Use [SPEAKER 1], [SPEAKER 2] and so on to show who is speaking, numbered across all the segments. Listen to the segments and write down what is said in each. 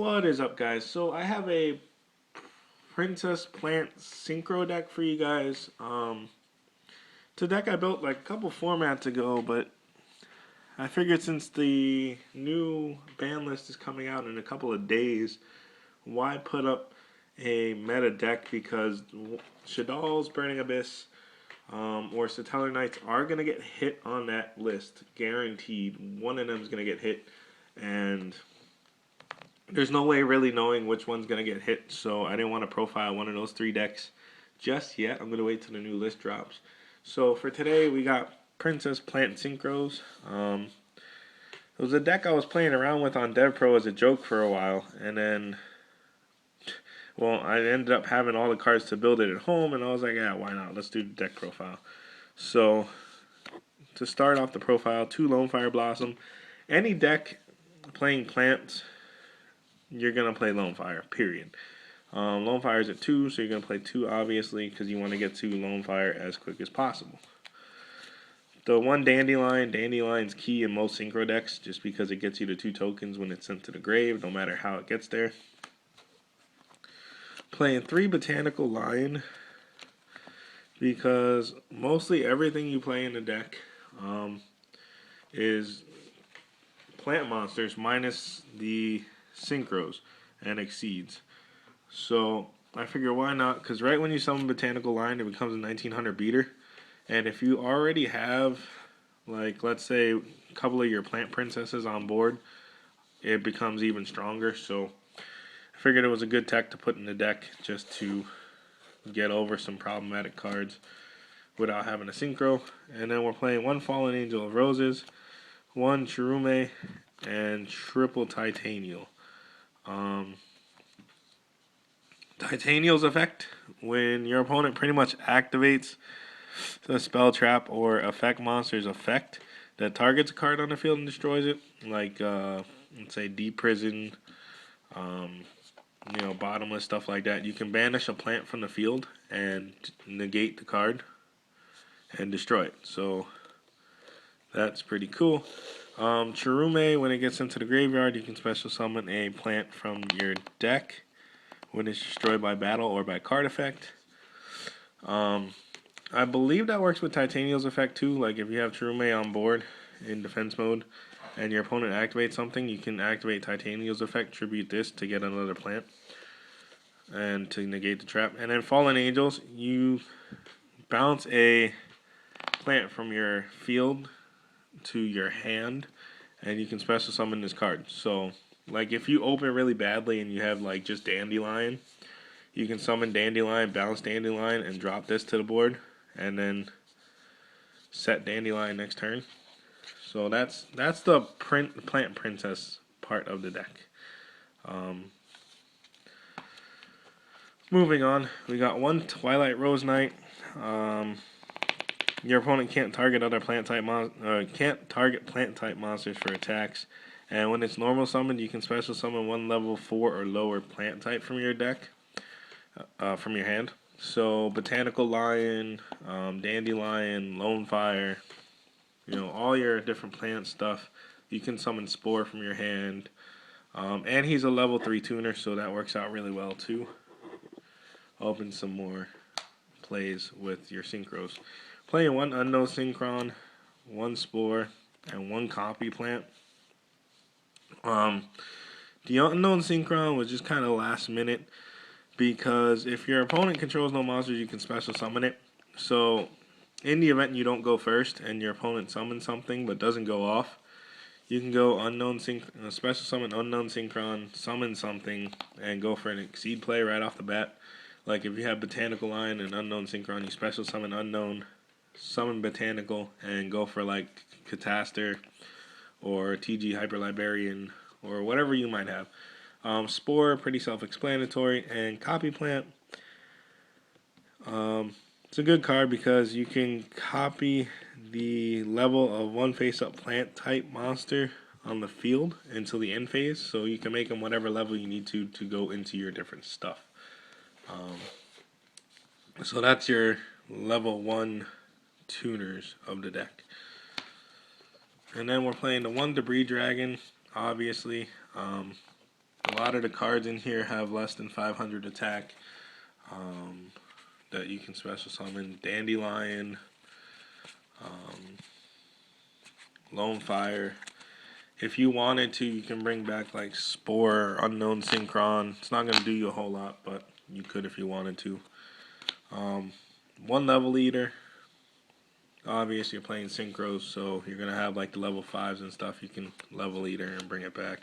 [SPEAKER 1] What is up, guys? So I have a Princess Plant Syncro deck for you guys. It's a deck I built like a couple formats ago, but I figured since the new ban list is coming out in a couple of days, why put up a meta deck? Because Shadal's Burning Abyss or Satellar Knights are going to get hit on that list. Guaranteed. One of them is going to get hit. And there's no way really knowing which one's going to get hit, so I didn't want to profile one of those three decks just yet. I'm going to wait till the new list drops. So for today, we got Princess Plant Synchros. It was a deck I was playing around with on DEVPRO as a joke for a while, and then, well, I ended up having all the cards to build it at home, and I was like, yeah, why not? Let's do the deck profile. So, to start off the profile, 2 Lone Fire Blossom. Any deck playing plants, you're going to play Lone Fire, period. Lone Fire is at 2, so you're going to play 2, obviously, because you want to get to Lone Fire as quick as possible. The 1 Dandelion. Dandelion's key in most Synchro decks, just because it gets you to 2 tokens when it's sent to the grave, no matter how it gets there. Playing 3 Botanical Lion, because mostly everything you play in the deck is plant monsters minus the Synchros and Exceeds. So I figure why not, because right when you summon Botanical Lion, it becomes a 1900 beater. And if you already have, like, let's say a couple of your plant princesses on board, it becomes even stronger. So I figured it was a good tech to put in the deck just to get over some problematic cards without having a Synchro. And then we're playing 1 Fallen Angel of Roses, 1 Chirume, and triple Titanial. Titanial's effect, when your opponent pretty much activates the spell, trap, or effect monster's effect that targets a card on the field and destroys it, like let's say Deep Prison, Bottomless, stuff like that, you can banish a plant from the field and negate the card and destroy it. So that's pretty cool. Chirume, when it gets into the graveyard, you can special summon a plant from your deck when it's destroyed by battle or by card effect. I believe that works with Titanial's effect too. Like if you have Chirume on board in defense mode and your opponent activates something, you can activate Titanial's effect, tribute this to get another plant and to negate the trap. And then Fallen Angels, you bounce a plant from your field to your hand and you can special summon this card. So like if you open really badly and you have like just Dandelion, you can summon Dandelion, bounce Dandelion, and drop this to the board, and then set Dandelion next turn. So that's the plant princess part of the deck. Moving on, we got 1 Twilight Rose Knight. Your opponent can't target other plant type plant type monsters for attacks. And when it's normal summoned, you can special summon 1 level 4 or lower plant type from your deck, from your hand. So Botanical Lion, Dandelion, Lone Fire, all your different plant stuff. You can summon Spore from your hand. And he's a level 3 tuner, so that works out really well too. Open some more plays with your Synchros. Playing 1 Unknown Synchron, 1 Spore, and 1 Copy Plant. The Unknown Synchron was just kind of last minute, because if your opponent controls no monsters, you can special summon it. So in the event you don't go first and your opponent summons something but doesn't go off, you can go special summon Unknown Synchron, summon something, and go for an Exceed play right off the bat. Like if you have Botanical Lion and Unknown Synchron, you special summon Unknown, summon Botanical, and go for like Cataster or TG Hyper Librarian or whatever you might have. Spore, pretty self-explanatory, and Copy Plant. It's a good card because you can copy the level of 1 face-up plant type monster on the field until the end phase, so you can make them whatever level you need to go into your different stuff. So that's your level 1 tuners of the deck. And then we're playing the 1 Debris Dragon, obviously. A lot of the cards in here have less than 500 attack that you can special summon. Dandelion, Lone Fire. If you wanted to, you can bring back like Spore or Unknown Synchron. It's not going to do you a whole lot, but you could if you wanted to. One level leader. Obviously, you're playing Syncros, so you're going to have like the level 5s and stuff. You can level leader and bring it back.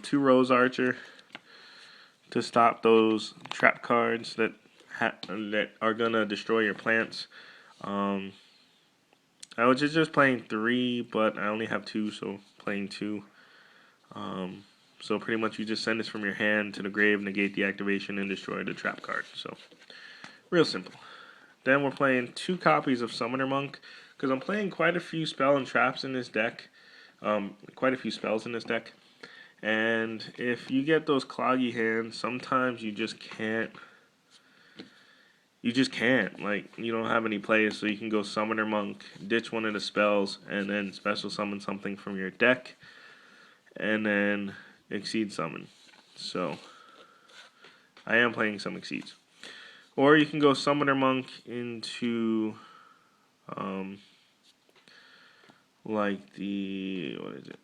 [SPEAKER 1] 2 Rose Archer to stop those trap cards that are going to destroy your plants. I was just playing 3, but I only have 2, so playing 2. So pretty much you just send this from your hand to the grave, negate the activation, and destroy the trap card. So real simple. Then we're playing 2 copies of Summoner Monk, because I'm playing quite a few spell and traps in this deck. Quite a few spells in this deck. And if you get those cloggy hands, sometimes you just can't. Like, you don't have any plays, so you can go Summoner Monk, ditch one of the spells, and then special summon something from your deck, and then Exceed Summon. So, I am playing some Exceeds. Or you can go Summoner Monk into, like the, what is it?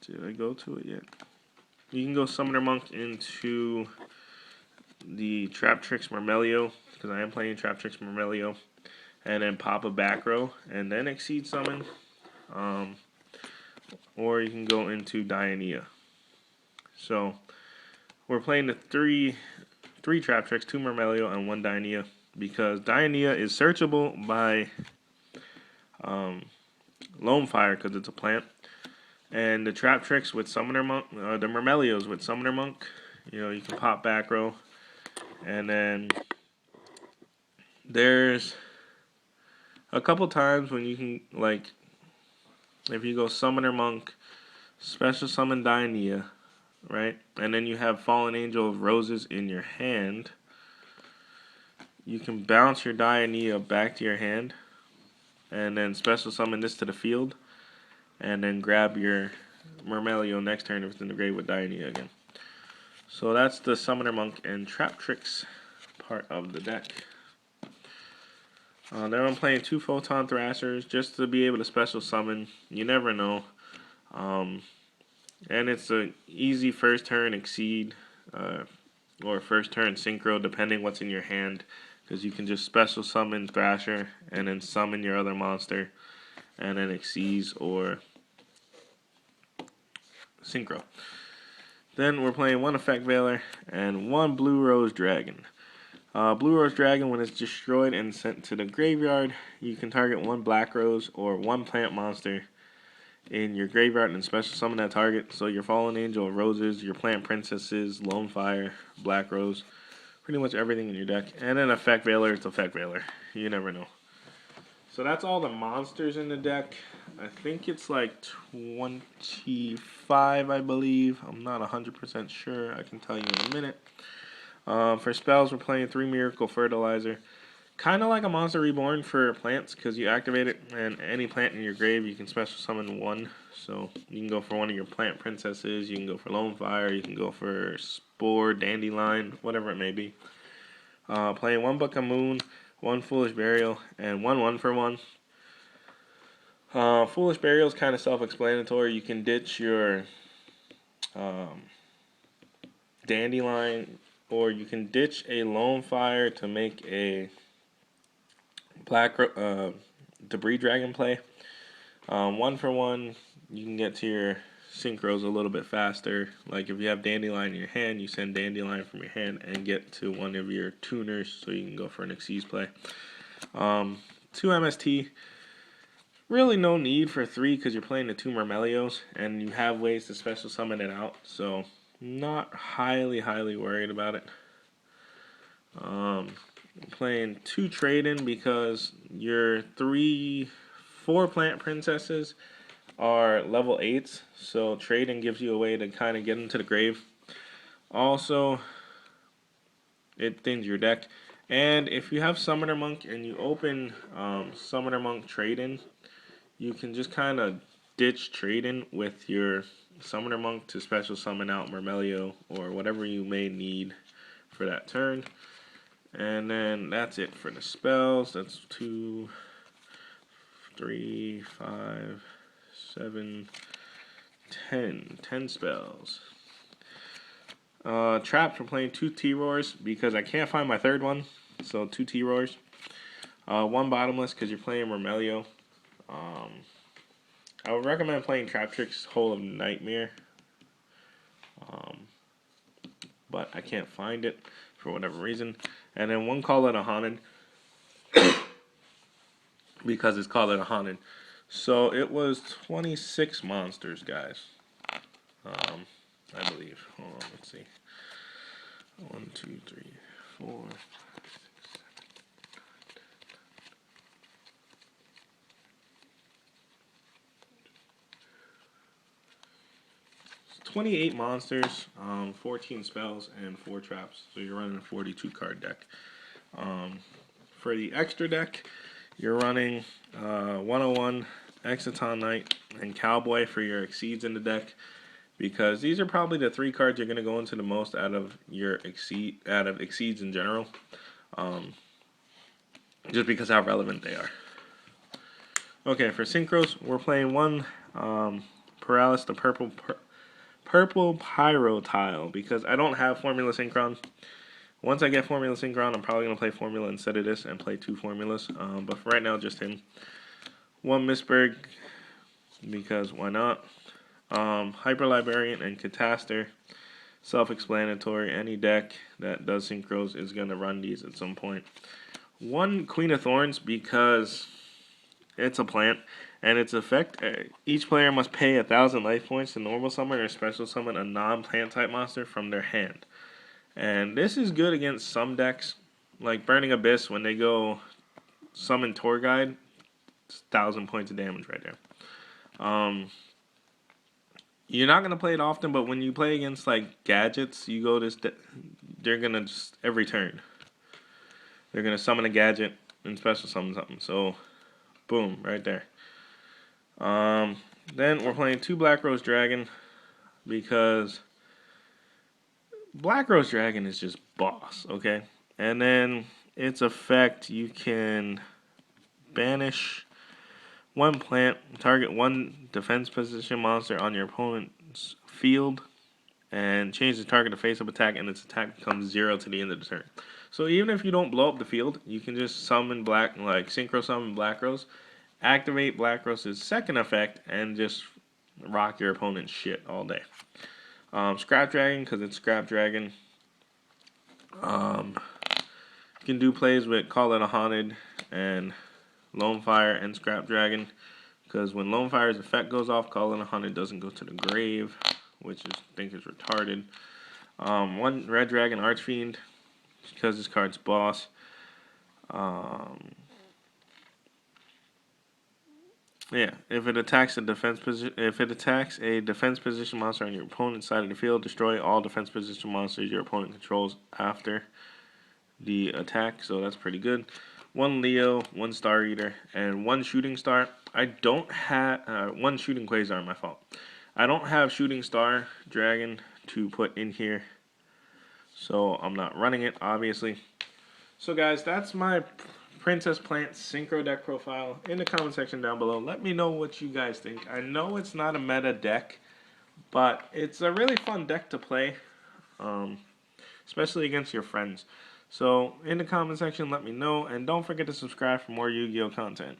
[SPEAKER 1] Did I go to it yet? You can go Summoner Monk into the Trap Tricks Myrmelio, because I am playing Trap Tricks Myrmelio, and then pop a back row, and then Exceed Summon. Or you can go into Dianea. So, we're playing the three Trap Tricks, 2 Myrmelio, and 1 Dianea, because Dianea is searchable by Lone Fire, because it's a plant. And the Trap Tricks with Summoner Monk, the Myrmelios with Summoner Monk, you can pop back row. And then there's a couple times when you can, like, if you go Summoner Monk, special summon Dianea, right? And then you have Fallen Angel of Roses in your hand. You can bounce your Dianea back to your hand, and then special summon this to the field, and then grab your Myrmelio next turn if it's in the grave with Dianea again. So that's the Summoner Monk and Trap Tricks part of the deck. Then I'm playing 2 Photon Thrashers just to be able to special summon. You never know. And it's an easy first turn Exceed or first turn Syncro, depending what's in your hand, because you can just special summon Thrasher and then summon your other monster and then Exceeds or Syncro. Then we're playing 1 Effect Veiler and 1 Blue Rose Dragon. Blue Rose Dragon, when it's destroyed and sent to the graveyard, you can target 1 Black Rose or 1 plant monster in your graveyard and special summon that target. So your Fallen Angel of Roses, your Plant Princesses, Lone Fire, Black Rose, pretty much everything in your deck. And then Effect Veiler, it's Effect Veiler. You never know. So that's all the monsters in the deck. I think it's like 25, I believe. I'm not 100% sure. I can tell you in a minute. For spells, we're playing 3 Miracle Fertilizer. Kind of like a Monster Reborn for plants, because you activate it, and any plant in your grave, you can special summon 1. So you can go for one of your Plant Princesses, you can go for Lone Fire, you can go for Spore, Dandelion, whatever it may be. Playing 1 Book of Moon, 1 Foolish Burial, and 1 1-for-1. Foolish Burial is kind of self-explanatory. You can ditch your Dandelion, or you can ditch a Lone Fire to make a Black Debris Dragon play. 1-for-1, you can get to your Synchros a little bit faster. Like if you have Dandelion in your hand, you send Dandelion from your hand and get to one of your tuners, so you can go for an Exceed play. 2 MST. Really no need for 3 because you're playing the 2 Myrmelios and you have ways to special summon it out. So not highly worried about it. Playing 2 Trade-In because your 4 Plant Princesses are level 8s, so Trade-In gives you a way to kind of get into the grave. Also, it thins your deck. And if you have Summoner Monk and you open Summoner Monk Trade-In, you can just kind of ditch trading with your Summoner Monk to special summon out Mermelio or whatever you may need for that turn. And then that's it for the spells. That's 2, 3, 5, 7, 10. 10 spells. Trapped for playing 2 T-Roars because I can't find my third one. So 2 T-Roars. 1 Bottomless because you're playing Mermelio. I would recommend playing Trap Tricks Hole of Nightmare. But I can't find it for whatever reason. And then 1 Call It a Haunted. Because it's Call It a Haunted. So it was 26 monsters, guys. I believe. Hold on, let's see. 1, 2, 3, 4, 5, 6, 7, 28 monsters, 14 spells, and 4 traps. So you're running a 42 card deck. For the extra deck, you're running 101, Exciton Knight, and Cowboy for your Exceeds in the deck. Because these are probably the 3 cards you're going to go into the most out of your Exceeds in general. Just because how relevant they are. Okay, for Synchros, we're playing 1 Paralysis, the purple Pyro tile. Because I don't have Formula Synchron. Once I get Formula Synchron, I'm probably going to play Formula instead of this and play 2 formulas. But for right now, just him. 1 Mistberg, because why not? Hyper Librarian and Cataster, self-explanatory. Any deck that does Synchros is going to run these at some point. 1 Queen of Thorns because it's a plant, and its effect, each player must pay 1,000 life points to normal summon or special summon a non-plant type monster from their hand. And this is good against some decks, like Burning Abyss. When they go summon Tour Guide, it's 1,000 points of damage right there. You're not going to play it often, but when you play against, like, gadgets, you go this... they're going to just... every turn. They're going to summon a gadget and special summon something. So, boom, right there. Then we're playing 2 Black Rose Dragon because Black Rose Dragon is just boss, okay? And then its effect, you can banish 1 plant, target 1 defense position monster on your opponent's field, and change the target to face-up attack, and its attack becomes 0 to the end of the turn. So even if you don't blow up the field, you can just summon Synchro summon Black Rose, activate Black Rose's second effect, and just rock your opponent's shit all day. Scrap Dragon, because it's Scrap Dragon. You can do plays with Call It a Haunted and Lone Fire and Scrap Dragon, because when Lone Fire's effect goes off, Call It a Haunted doesn't go to the grave, which I think is retarded. 1 Red Dragon Archfiend, because this card's boss. Yeah, if it attacks a defense position monster on your opponent's side of the field, destroy all defense position monsters your opponent controls after the attack. So that's pretty good. 1 Leo, 1 Star Eater, and 1 Shooting Star. I don't have 1 Shooting Quasar. My fault. I don't have Shooting Star Dragon to put in here, so I'm not running it, obviously. So guys, that's my Princess Plant Synchro deck profile. In the comment section down below, let me know what you guys think. I know it's not a meta deck, but it's a really fun deck to play, especially against your friends. So in the comment section, let me know, and don't forget to subscribe for more Yu-Gi-Oh content.